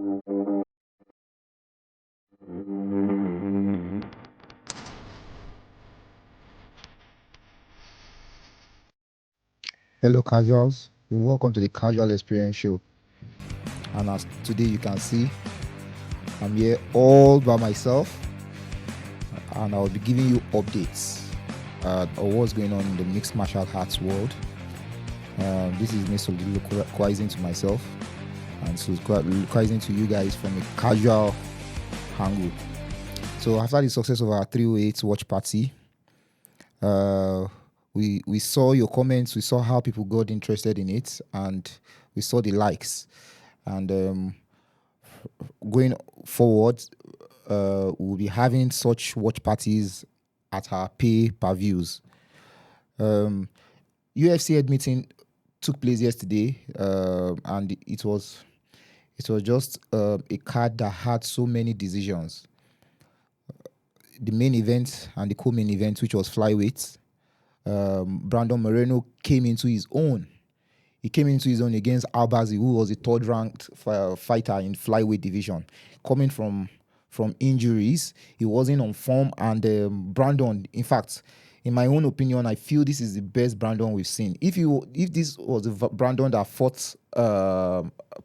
Hello, casuals. Welcome to the Casual Experience Show. And as today you can see, I'm here all by myself, and I'll be giving you updates of what's going on in the mixed martial arts world. This is me soliloquizing to myself and soliloquizing to you guys from a casual angle. So after the success of our 308 watch party, we saw your comments, we saw how people got interested in it, and we saw the likes. And going forward, we'll be having such watch parties at our pay-per-views. UFC Edmonton took place yesterday, and it was just a card that had so many decisions. The main event and the co-main event, which was flyweight, Brandon Moreno came into his own. He came into his own against Albazi, who was a third-ranked fighter in flyweight division. Coming from injuries, he wasn't on form, and Brandon, in fact, in my own opinion, I feel this is the best Brandon we've seen. If this was the Brandon that fought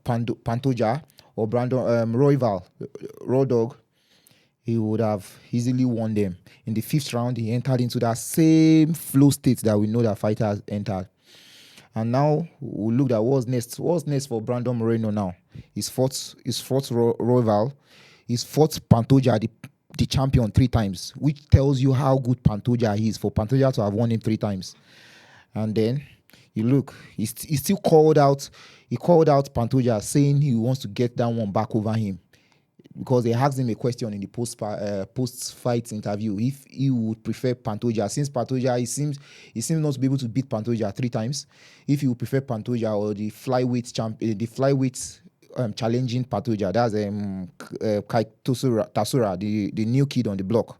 Pantoja or Brandon Royval, Raw Dog, he would have easily won them. In the 5th round, he entered into that same flow state that we know that fighters entered. And now we look at what's next. What's next for Brandon Moreno now? He's fought Royval. He's fought Pantoja, the champion, 3 times, which tells you how good Pantoja is, for Pantoja to have won him 3 times. And then you look, he still called out. He called out Pantoja, saying he wants to get that one back over him, because they asked him a question in the post-fight interview if he would prefer Pantoja, since Pantoja he seems not to be able to beat Pantoja 3 times. If he would prefer Pantoja or the flyweight challenging Pantoja, that's Kai Tasura, the new kid on the block,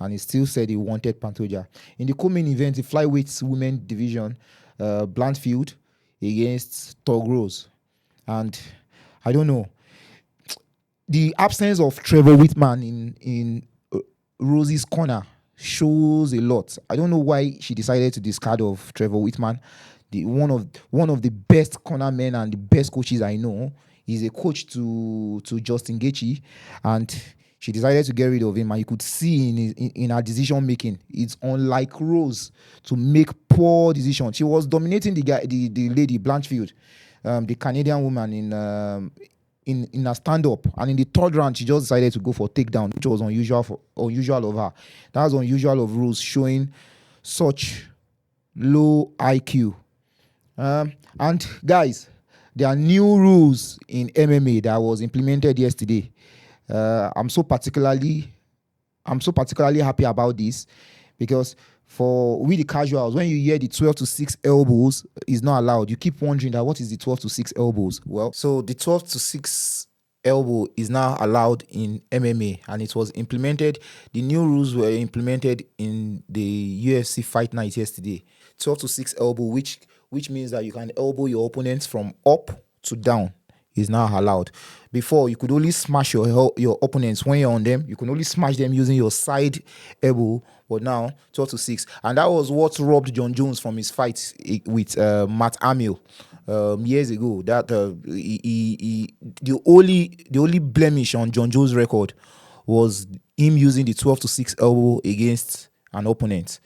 and he still said he wanted Pantoja. In the co-main event, the flyweight women division, Blanchfield against Tog Rose, and I don't know. The absence of Trevor Whitman in Rosie's corner shows a lot. I don't know why she decided to discard of Trevor Whitman, one of the best corner men and the best coaches I know. He's a coach to Justin Gaethje, and she decided to get rid of him. And you could see in her decision making, it's unlike Rose to make poor decisions. She was dominating the lady Blanchfield, the Canadian woman in a stand-up, and in the 3rd round she just decided to go for takedown, which was unusual of her. That was unusual of Rose, showing such low IQ. And guys, there are new rules in MMA that was implemented yesterday. I'm so particularly happy about this, because for we the casuals, when you hear the 12-6 elbows is not allowed, you keep wondering that what is the 12-6 elbows? Well, so the 12-6 elbow is now allowed in MMA, and it was implemented. The new rules were implemented in the UFC Fight Night yesterday. 12-6 elbow, which means that you can elbow your opponents from up to down, is now allowed. Before, you could only smash your opponents when you're on them. You can only smash them using your side elbow, but now 12-6. And that was what robbed John Jones from his fight with Matt Hamill years ago. That the only blemish on John Jones' record was him using the 12-6 elbow against an opponent.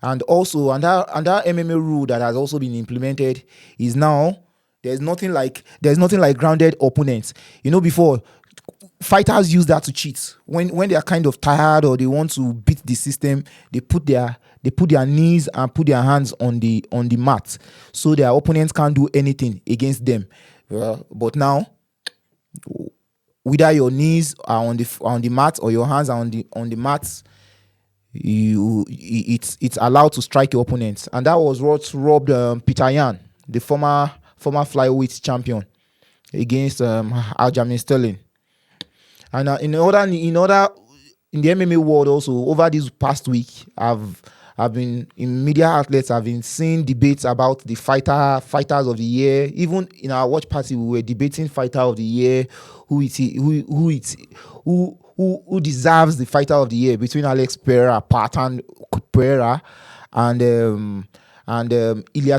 And also, another MMA rule that has also been implemented is now there's nothing like grounded opponents. You know, before, fighters use that to cheat. When they are kind of tired or they want to beat the system, they put their knees and put their hands on the mat, so their opponents can't do anything against them. But now, whether your knees are on the mat or your hands are on the mat, it's allowed to strike your opponents. And that was what robbed Peter Yan, the former flyweight champion, against Aljamain Sterling. And in the MMA world also, over this past week, I've I've been in media outlets. I've been seeing debates about the fighters of the year. Even in our watch party, we were debating fighter of the year, who deserves the fighter of the year between Alex Pereira, Patan Pereira, and Ilia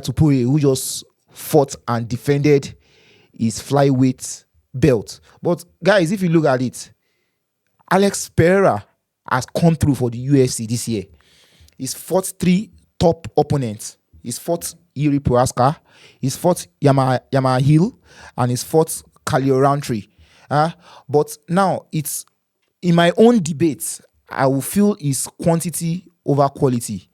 Tupuri, who just fought and defended his flyweight belt. But guys, if you look at it, Alex Pereira has come through for the UFC this year. He's fought 3 top opponents. He's fought Yuri Prohaska, he's fought Yamaha Hill, and he's fought Khalil Roundtree. But now, it's in my own debates, I will feel it's quantity over quality.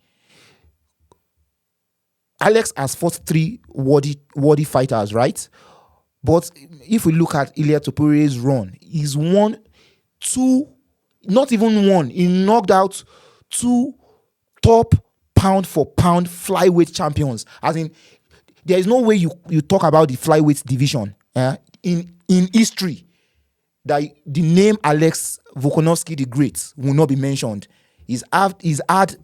Alex has fought 3 worthy fighters, right? But if we look at Ilia Topuri's run, he's won 2, not even 1. He knocked out 2 top pound for pound flyweight champions. As in, there is no way you talk about the flyweight division in history that the name Alex Volkanovski the Great will not be mentioned. He's had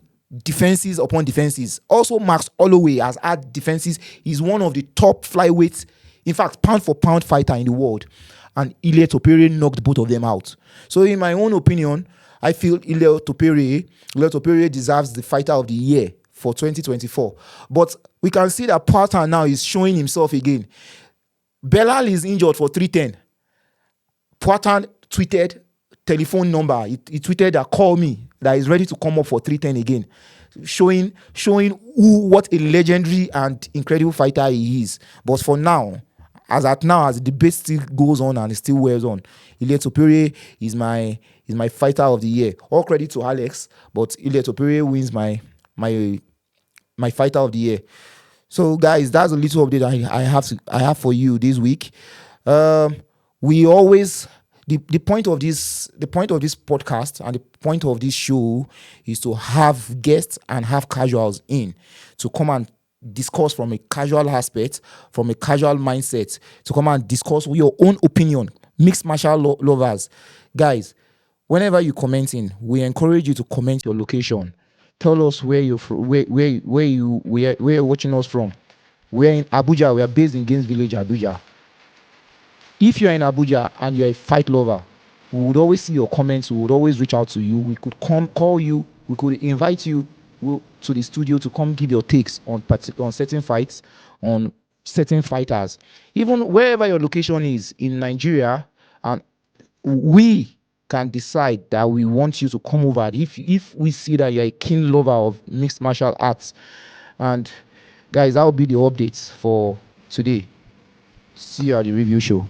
defenses upon defenses. Also, Max Holloway has had defenses. He's one of the top flyweights, in fact, pound for pound fighter in the world. And Ilia Topuria knocked both of them out. So, in my own opinion, I feel Ilia Topuria deserves the fighter of the year for 2024. But we can see that Poatan now is showing himself again. Belal is injured for 310. Poatan tweeted telephone number. He tweeted that call me, that he's ready to come up for 310 again. Showing what a legendary and incredible fighter he is. But for now, as the debate still goes on and it still wears on, Ilia Topuria is my fighter of the year. All credit to Alex, but Ilia Topuria wins my fighter of the year. So guys, that's a little update I have for you this week. We always the point of this podcast and the point of this show is to have guests and have casuals in to come and discuss from a casual aspect, from a casual mindset, to come and discuss your own opinion. Mixed martial lovers, guys, whenever you commenting, we encourage you to comment your location. Tell us where you're watching us from. We're in Abuja. We are based in Gaines Village, Abuja. If you're in Abuja and you're a fight lover, we would always see your comments. We would always reach out to you. We could call you. We could invite you to the studio to come give your takes on certain fights, on certain fighters. Even wherever your location is in Nigeria, and we can decide that we want you to come over if we see that you're a keen lover of mixed martial arts. And guys, that will be the updates for today. See you at the review show.